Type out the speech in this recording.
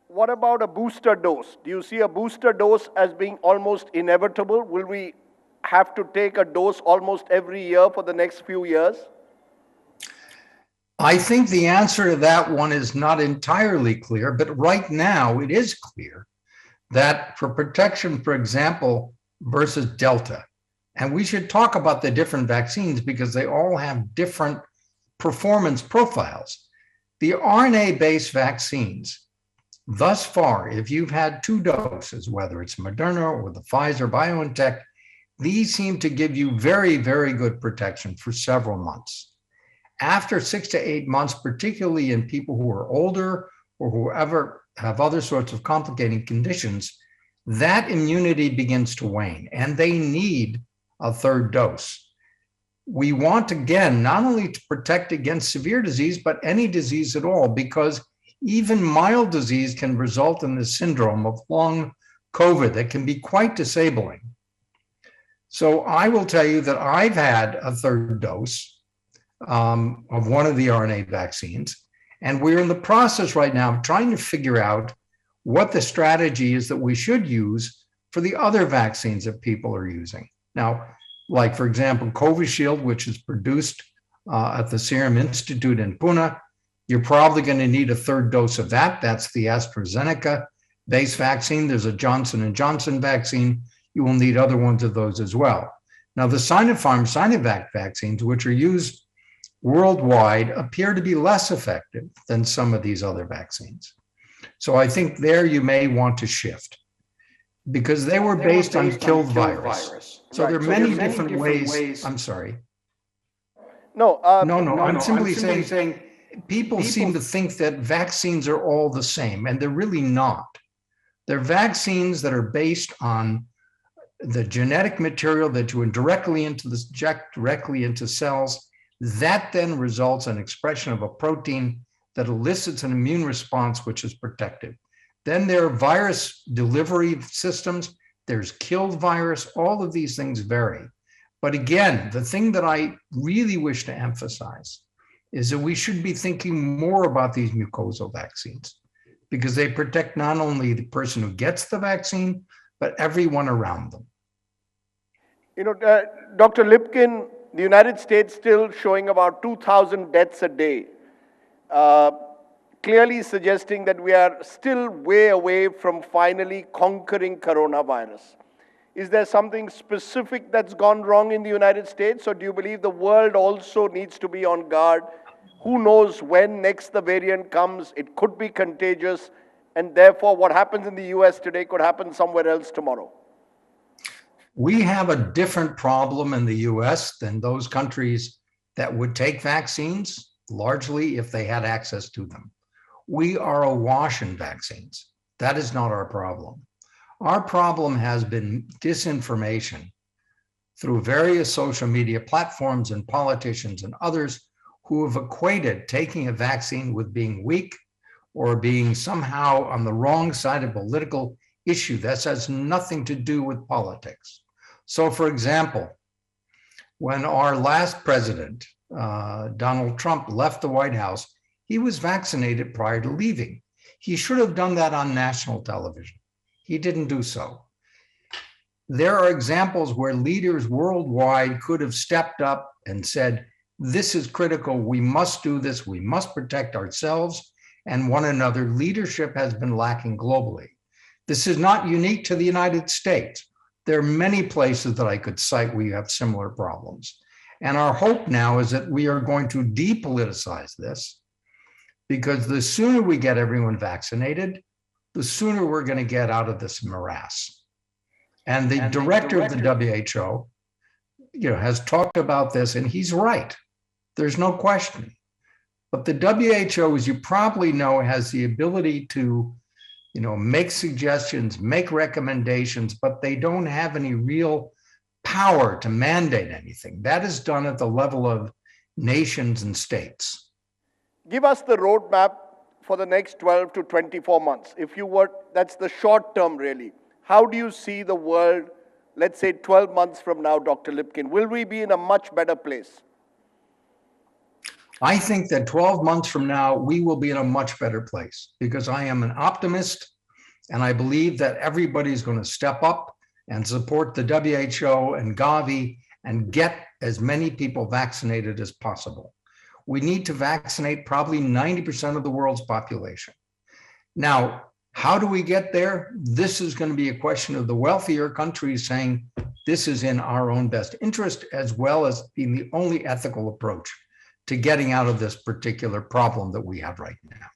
what about a booster dose? Do you see a booster dose as being almost inevitable? Will we have to take a dose almost every year for the next few years? I think the answer to that one is not entirely clear, but right now it is clear that for protection, for example, versus Delta, and we should talk about the different vaccines because they all have different performance profiles. The RNA-based vaccines, thus far, if you've had 2 doses, whether it's Moderna or the Pfizer BioNTech, these seem to give you very, very good protection for several months. After 6 to 8 months, particularly in people who are older or whoever have other sorts of complicating conditions, that immunity begins to wane and they need a 3rd dose. We want, again, not only to protect against severe disease, but any disease at all, because even mild disease can result in the syndrome of long COVID that can be quite disabling. So I will tell you that I've had a 3rd dose of one of the RNA vaccines, and we're in the process right now of trying to figure out what the strategy is that we should use for the other vaccines that people are using. Now, like, for example, Covishield, which is produced at the Serum Institute in Pune, you're probably going to need a 3rd dose of that. That's the AstraZeneca-based vaccine. There's a Johnson & Johnson vaccine. You will need other ones of those as well. Now, the Sinovac vaccines, which are used worldwide, appear to be less effective than some of these other vaccines. So I think there you may want to shift because they were based on killed virus. So there are many different ways. I'm sorry. No, I'm simply saying people seem to think that vaccines are all the same, and they're really not. They're vaccines that are based on the genetic material that you inject directly into cells. That then results in expression of a protein that elicits an immune response, which is protective. Then there are virus delivery systems. There's killed virus. All of these things vary. But again, the thing that I really wish to emphasize is that we should be thinking more about these mucosal vaccines because they protect not only the person who gets the vaccine, but everyone around them. You know, Dr. Lipkin, the United States still showing about 2,000 deaths a day, clearly suggesting that we are still way away from finally conquering coronavirus. Is there something specific that's gone wrong in the United States, or do you believe the world also needs to be on guard? Who knows when next the variant comes? It could be contagious, and therefore what happens in the US today could happen somewhere else tomorrow. We have a different problem in the US than those countries that would take vaccines, largely if they had access to them. We are awash in vaccines. That is not our problem. Our problem has been disinformation through various social media platforms and politicians and others who have equated taking a vaccine with being weak or being somehow on the wrong side of a political issue. That has nothing to do with politics. So, for example, when our last president, Donald Trump, left the White House, he was vaccinated prior to leaving. He should have done that on national television. He didn't do so. There are examples where leaders worldwide could have stepped up and said, this is critical, we must do this, we must protect ourselves and one another. Leadership has been lacking globally. This is not unique to the United States. There are many places that I could cite where you have similar problems. And our hope now is that we are going to depoliticize this, because the sooner we get everyone vaccinated, the sooner we're going to get out of this morass. And the director of the WHO, has talked about this, and he's right. There's no question. But the WHO, as you probably know, has the ability to, make suggestions, make recommendations, but they don't have any real power to mandate anything. That is done at the level of nations and states. Give us the roadmap for the next 12 to 24 months. If you were, that's the short term really. How do you see the world, let's say 12 months from now, Dr. Lipkin? Will we be in a much better place? I think that 12 months from now, we will be in a much better place because I am an optimist and I believe that everybody's going to step up and support the WHO and Gavi and get as many people vaccinated as possible. We need to vaccinate probably 90% of the world's population. Now, how do we get there? This is going to be a question of the wealthier countries saying this is in our own best interest, as well as being the only ethical approach to getting out of this particular problem that we have right now.